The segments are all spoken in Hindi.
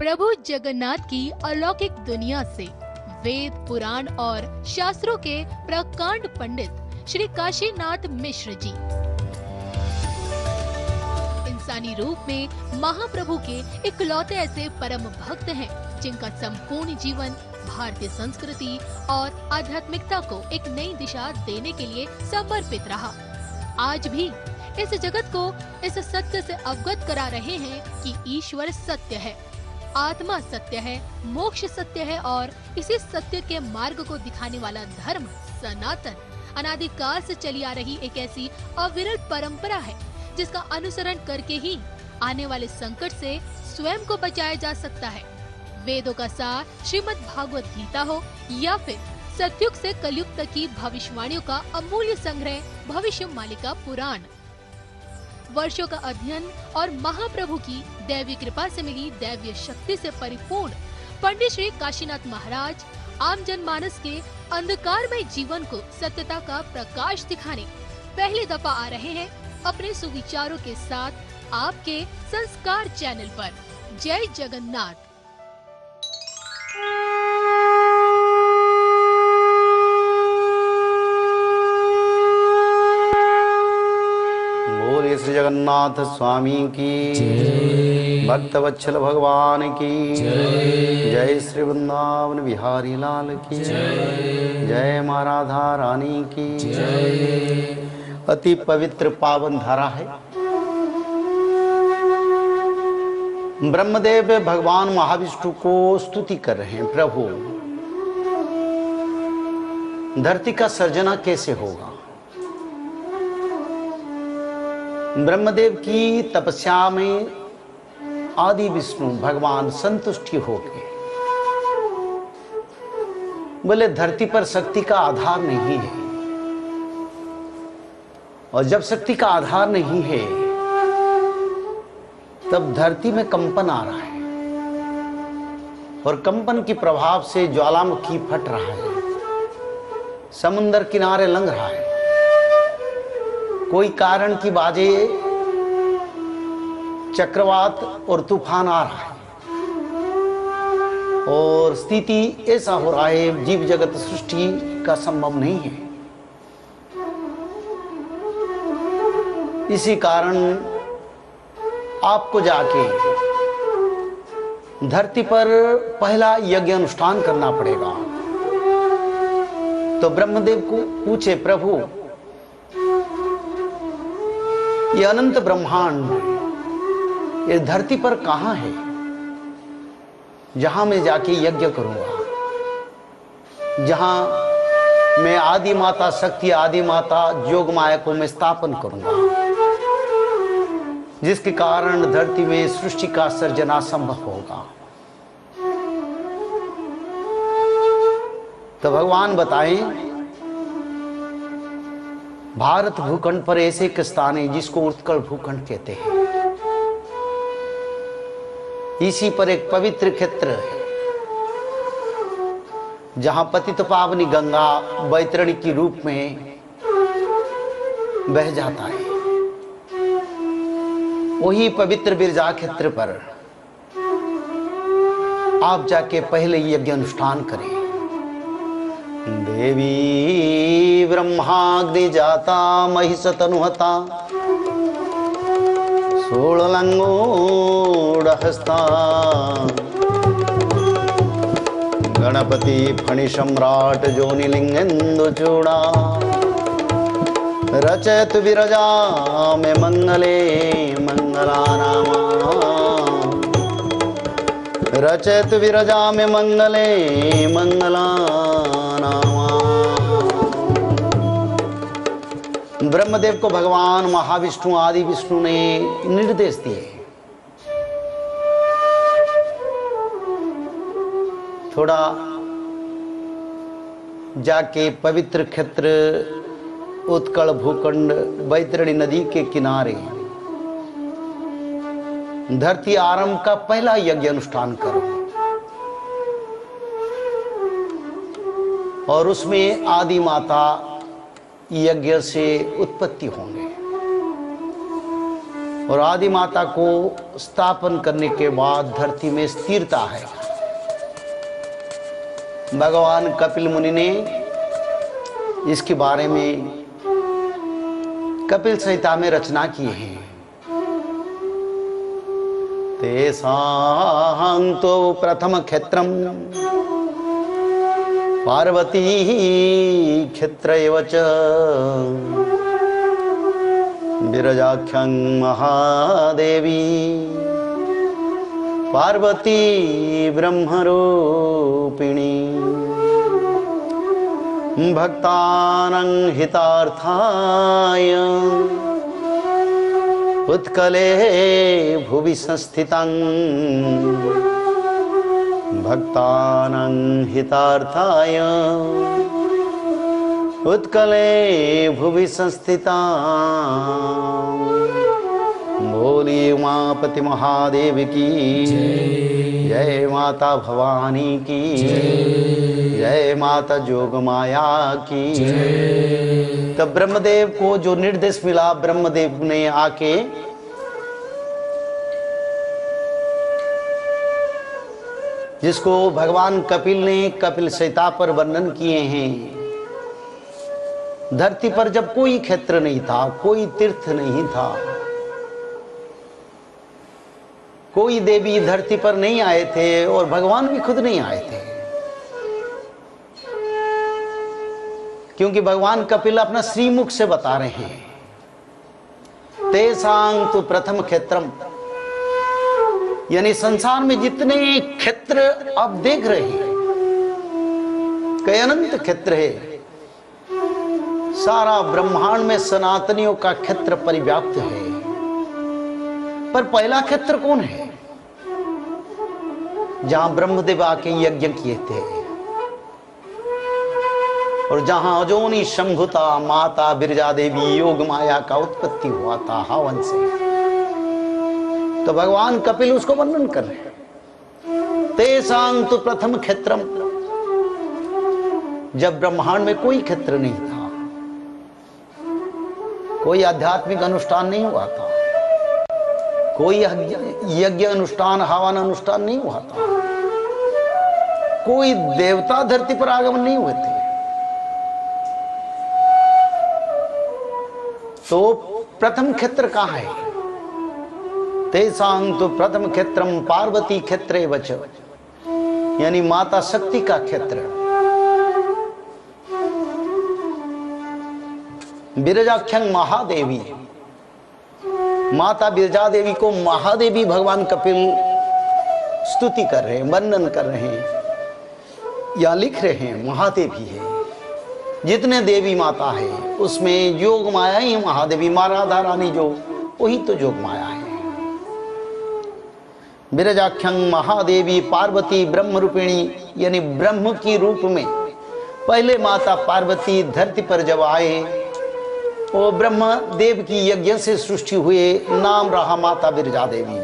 प्रभु जगन्नाथ की अलौकिक दुनिया से वेद पुराण और शास्त्रों के प्रकांड पंडित श्री काशीनाथ मिश्र जी इंसानी रूप में महाप्रभु के इकलौते ऐसे परम भक्त हैं जिनका संपूर्ण जीवन भारतीय संस्कृति और आध्यात्मिकता को एक नई दिशा देने के लिए समर्पित रहा। आज भी इस जगत को इस सत्य से अवगत करा रहे हैं कि ईश्वर सत्य है, आत्मा सत्य है, मोक्ष सत्य है और इसी सत्य के मार्ग को दिखाने वाला धर्म सनातन अनादिकाल से चली आ रही एक ऐसी अविरल परंपरा है जिसका अनुसरण करके ही आने वाले संकट से स्वयं को बचाया जा सकता है। वेदों का सार श्रीमद् भागवत गीता हो या फिर सतयुग से कलयुग तक की भविष्यवाणियों का अमूल्य संग्रह भविष्य मालिका पुराण, वर्षों का अध्ययन और महाप्रभु की दैवी कृपा से मिली दैवीय शक्ति से परिपूर्ण पंडित श्री काशीनाथ महाराज आम जनमानस के अंधकारमय जीवन को सत्यता का प्रकाश दिखाने पहली दफा आ रहे हैं अपने सुविचारों के साथ आपके संस्कार चैनल पर। जय जगन्नाथ। बोले श्री जगन्नाथ स्वामी की, भक्त वत्सल भगवान की जय, श्री वृंदावन बिहारी लाल की जय, माँ राधा रानी की जय। अति पवित्र पावन धारा है। ब्रह्मदेव भगवान महाविष्णु को स्तुति कर रहे हैं, प्रभु धरती का सर्जना कैसे होगा। ब्रह्मदेव की तपस्या में आदि विष्णु भगवान संतुष्टि हो गए। बोले धरती पर शक्ति का आधार नहीं है, और जब शक्ति का आधार नहीं है तब धरती में कंपन आ रहा है, और कंपन के प्रभाव से ज्वालामुखी फट रहा है, समुद्र किनारे लंघ रहा है, कोई कारण की बाजे चक्रवात और तूफान आ रहा है, और स्थिति ऐसा हो रहा है जीव जगत सृष्टि का संभव नहीं है। इसी कारण आपको जाके धरती पर पहला यज्ञ अनुष्ठान करना पड़ेगा। तो ब्रह्मदेव को पूछे, प्रभु ये अनंत ब्रह्मांड ये धरती पर कहां है जहां मैं जाके यज्ञ करूंगा, जहां मैं आदि माता शक्ति आदि माता जोग माया को मैं स्थापन करूंगा, जिसके कारण धरती में सृष्टि का सर्जना संभव होगा। तो भगवान बताएं, भारत भूखंड पर ऐसे एक स्थान है जिसको उत्कल भूखंड कहते हैं। इसी पर एक पवित्र क्षेत्र है जहां पतित पावनी गंगा वैतरणी के रूप में बह जाता है। वही पवित्र बिरजा क्षेत्र पर आप जाके पहले यज्ञ अनुष्ठान करें। देवी ब्रह्माग्नि जाता महिष तनुहता सोलंगूढ़ हस्ता गणपति फणि सम्राट जोनिलिंगेन्दु चूड़ा रचयतु विरजा में मंगले मंगलानामा रचयतु विरजा में मंगले मंगलानामा। ब्रह्मदेव को भगवान महाविष्णु आदि विष्णु ने निर्देश दिए, थोड़ा जाके पवित्र क्षेत्र उत्कल भूखंड वैतरणी नदी के किनारे धरती आरंभ का पहला यज्ञ अनुष्ठान करो, और उसमें आदि माता यज्ञ से उत्पत्ति होंगे। और आदि माता को स्थापन करने के बाद धरती में स्थिरता है। भगवान कपिल मुनि ने इसके बारे में कपिल संहिता में रचना की है। तेषां तो प्रथम क्षेत्रम पार्वती क्षेत्र एव च विरजाख्यं महादेवी पार्वती ब्रह्मरूपिणी भक्तानां हितार्थाय उत्कले भुवि संस्थितं भक्तानां हितार्थाय उत्कले भुवि संस्थितां बोली उमापति महादेव की जय, माता भवानी की जय, माता जोग माया की। तब ब्रह्मदेव को जो निर्देश मिला, ब्रह्मदेव ने आके जिसको भगवान कपिल ने कपिल संहिता पर वर्णन किए हैं। धरती पर जब कोई क्षेत्र नहीं था, कोई तीर्थ नहीं था, कोई देवी धरती पर नहीं आए थे और भगवान भी खुद नहीं आए थे, क्योंकि भगवान कपिल अपना श्रीमुख से बता रहे हैं। तेषां तु प्रथम क्षेत्रम, यानी संसार में जितने क्षेत्र आप देख रहे हैं, कई अनंत क्षेत्र है, सारा ब्रह्मांड में सनातनियों का क्षेत्र परिव्याप्त है। पर पहला क्षेत्र कौन है? जहां ब्रह्मदेव आके यज्ञ किए थे और जहां अजोनी शंभुता माता बिरजा देवी योग माया का उत्पत्ति हुआ था हवन से। तो भगवान कपिल उसको वर्णन कर रहे हैं। तेषां तु प्रथम क्षेत्रम, जब ब्रह्मांड में कोई क्षेत्र नहीं था, कोई आध्यात्मिक अनुष्ठान नहीं हुआ था, कोई यज्ञ अनुष्ठान हवन अनुष्ठान नहीं हुआ था, कोई देवता धरती पर आगमन नहीं हुए थे, तो प्रथम क्षेत्र कहां है? तेषां तो प्रथम क्षेत्रम पार्वती क्षेत्र एव च, यानी माता शक्ति का क्षेत्र। बिरजाख्यं महादेवी, माता बिरजा देवी को महादेवी भगवान कपिल स्तुति कर रहे हैं, वर्णन कर रहे हैं, या लिख रहे हैं महादेवी है। जितने देवी माता है उसमें योग माया ही महादेवी, राधा रानी जो, वही तो योग माया है। बिरजाख्यं महादेवी पार्वती ब्रह्म रूपिणी, यानी ब्रह्म की रूप में पहले माता पार्वती धरती पर जब आए, वो ब्रह्म देव की यज्ञ से सृष्टि हुए, नाम रहा माता बिरजा देवी।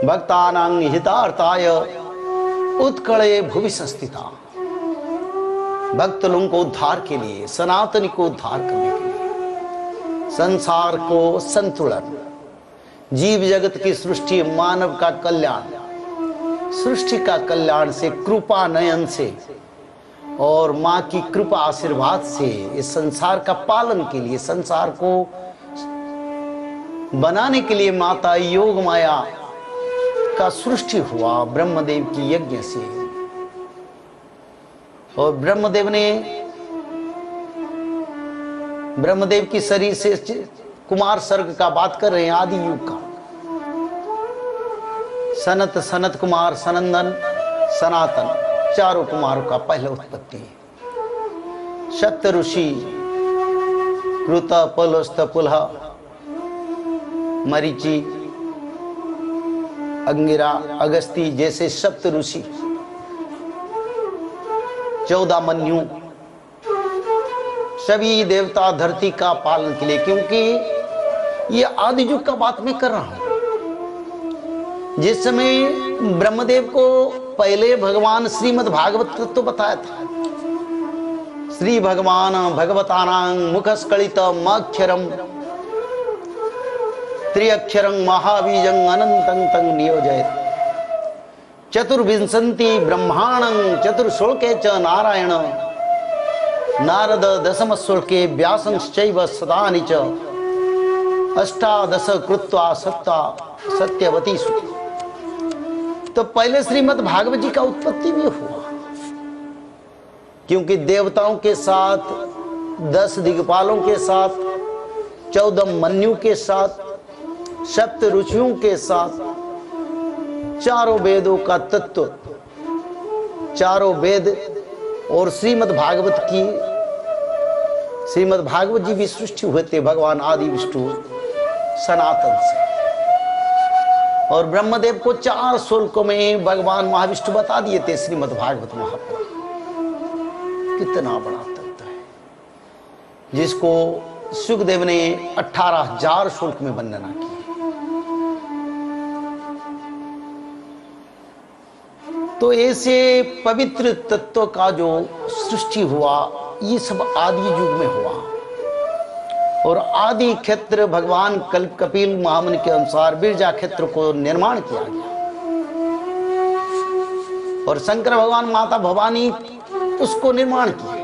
भक्तानां हितार्थाय उत्कले भुवि संस्थिता, भक्त लोगों को उद्धार के लिए, सनातनी को उद्धार करने के लिए, संसार को संतुलन, जीव जगत की सृष्टि, मानव का कल्याण, सृष्टि का कल्याण से, कृपा नयन से और माँ की कृपा आशीर्वाद से इस संसार का पालन के लिए, संसार को बनाने के लिए माता योग माया का सृष्टि हुआ ब्रह्मदेव की यज्ञ से। और ब्रह्मदेव की शरीर से कुमार सर्ग का बात कर रहे हैं, आदि युग का। सनत, सनत कुमार, सनंदन, सनातन, चारों कुमारों का पहले उत्पत्ति है। सप्त ऋषि कृत, पुलस्त, पुलह, मरीचि, अंगिरा, अगस्ती जैसे सप्त ऋषि, 14 मन्यु, सभी देवता धरती का पालन के लिए, क्योंकि ये आदि युग का बात मैं कर रहा हूं। जिस समय ब्रह्मदेव को पहले भगवान श्रीमद् भागवत तो बताया था, श्री भगवान भगवतानां मुखस्कलितम अक्षरम त्र्यक्षरं महाबीजं अनंतं तं नियोजयत् चतुर्विंशति ब्रह्माणं चतुर्श्लोके च नारायण नारद दशम श्लोके व्यासंश्चैव सदानि च अष्टादश कृत्वा सत्यवती सुखी। तो पहले श्रीमद् भागवत जी का उत्पत्ति भी हुआ, क्योंकि देवताओं के साथ 10 दिग्पालों के साथ 14 मन्यु के साथ 7 ऋषियों के साथ चारों वेदों का तत्व, चारों वेद और श्रीमद् भागवत जी भी सृष्टि हुए थे भगवान आदि विष्णु सनातन से। और ब्रह्मदेव को 4 श्लोकों में भगवान महाविष्णु बता दिए थे श्रीमद् भागवत महापुराण। कितना बड़ा तत्व है जिसको सुखदेव ने 18,000 श्लोक में वर्णना की। तो ऐसे पवित्र तत्व का जो सृष्टि हुआ, ये सब आदि युग में हुआ। और आदि क्षेत्र भगवान कपिल महामुनि के अनुसार बिरजा क्षेत्र को निर्माण किया गया। और शंकर भगवान माता भवानी उसको निर्माण किया।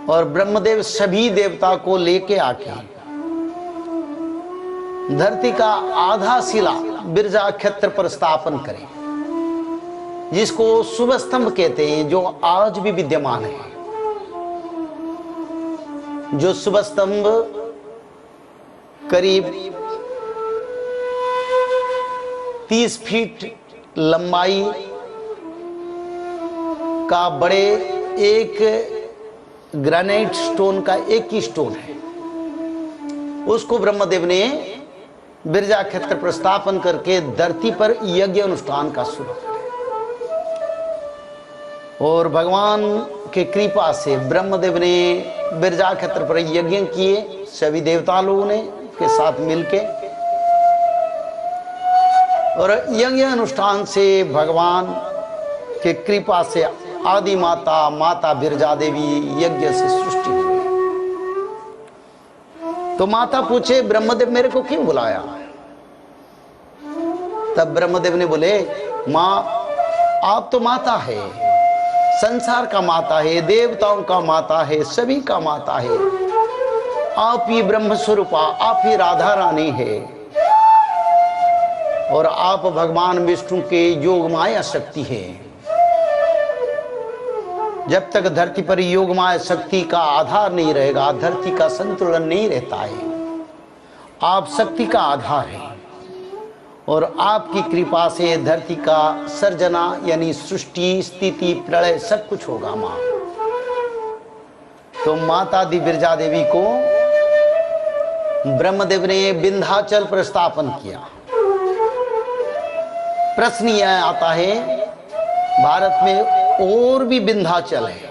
और ब्रह्मदेव सभी देवता को लेके आके धरती का आधा शिला बिरजा क्षेत्र पर स्थापन करें, जिसको शुभ स्तंभ कहते हैं, जो आज भी विद्यमान है। जो शुभ स्तंभ करीब 30 फीट लंबाई का बड़े एक ग्रेनाइट स्टोन का एक ही स्टोन है, उसको ब्रह्मदेव ने बिरजा क्षेत्र पर स्थापन करके धरती पर यज्ञ अनुष्ठान का शुरू किया। और भगवान के कृपा से ब्रह्मदेव ने बिरजा क्षेत्र पर यज्ञ किए, सभी देवता लोगों ने के साथ मिलके। और यज्ञ अनुष्ठान से भगवान के कृपा से आदि माता बिरजा देवी यज्ञ से सृष्टि हुई। तो माता पूछे, ब्रह्मदेव मेरे को क्यों बुलाया? तब ब्रह्मदेव ने बोले, माँ आप तो माता है, संसार का माता है, देवताओं का माता है, सभी का माता है। आप ही ब्रह्म स्वरूपा, आप ही राधा रानी है। और आप भगवान विष्णु के योग माया शक्ति है। जब तक धरती पर योग माया शक्ति का आधार नहीं रहेगा, धरती का संतुलन नहीं रहता है। आप शक्ति का आधार है और आपकी कृपा से धरती का सर्जना यानी सृष्टि स्थिति प्रलय सब कुछ होगा माँ। तो माता दी बिरजा देवी को ब्रह्मदेव ने विंध्याचल पर स्थापन किया। प्रश्न यह आता है, भारत में और भी विंध्याचल है,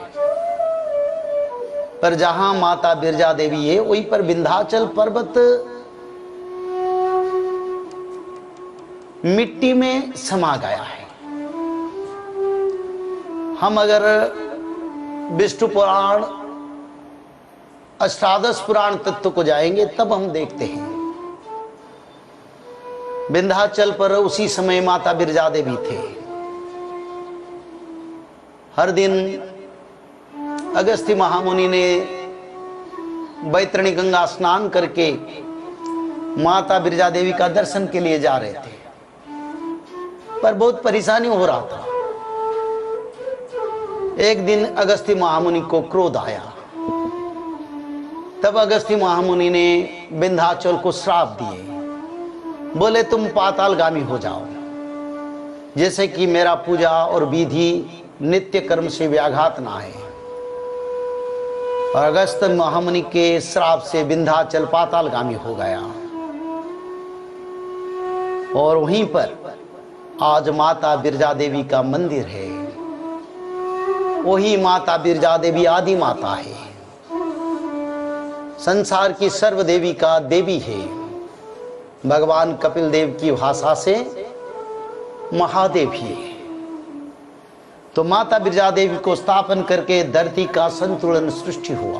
पर जहां माता बिरजा देवी है वहीं पर विंध्याचल पर्वत मिट्टी में समा गया है। हम अगर विष्णु पुराण अष्टादश पुराण तत्व को जाएंगे तब हम देखते हैं विंध्याचल पर उसी समय माता बिरजा देवी थे। हर दिन अगस्त्य महामुनि ने बैतरणी गंगा स्नान करके माता बिरजा देवी का दर्शन के लिए जा रहे थे, पर बहुत परेशानी हो रहा था। एक दिन अगस्त्य महामुनि को क्रोध आया। तब अगस्त्य महामुनि ने विंध्याचल को श्राप दिए, बोले तुम पातालगामी हो जाओ, जैसे कि मेरा पूजा और विधि नित्य कर्म से व्याघात ना है। और अगस्त्य महामुनि के श्राप से विंध्याचल पातालगामी हो गया। और वहीं पर आज माता बिरजा देवी का मंदिर है। वही माता बिरजा देवी आदि माता है, संसार की सर्व देवी का देवी है। भगवान कपिल देव की भाषा से महादेव ही है। तो माता बिरजा देवी को स्थापन करके धरती का संतुलन सृष्टि हुआ।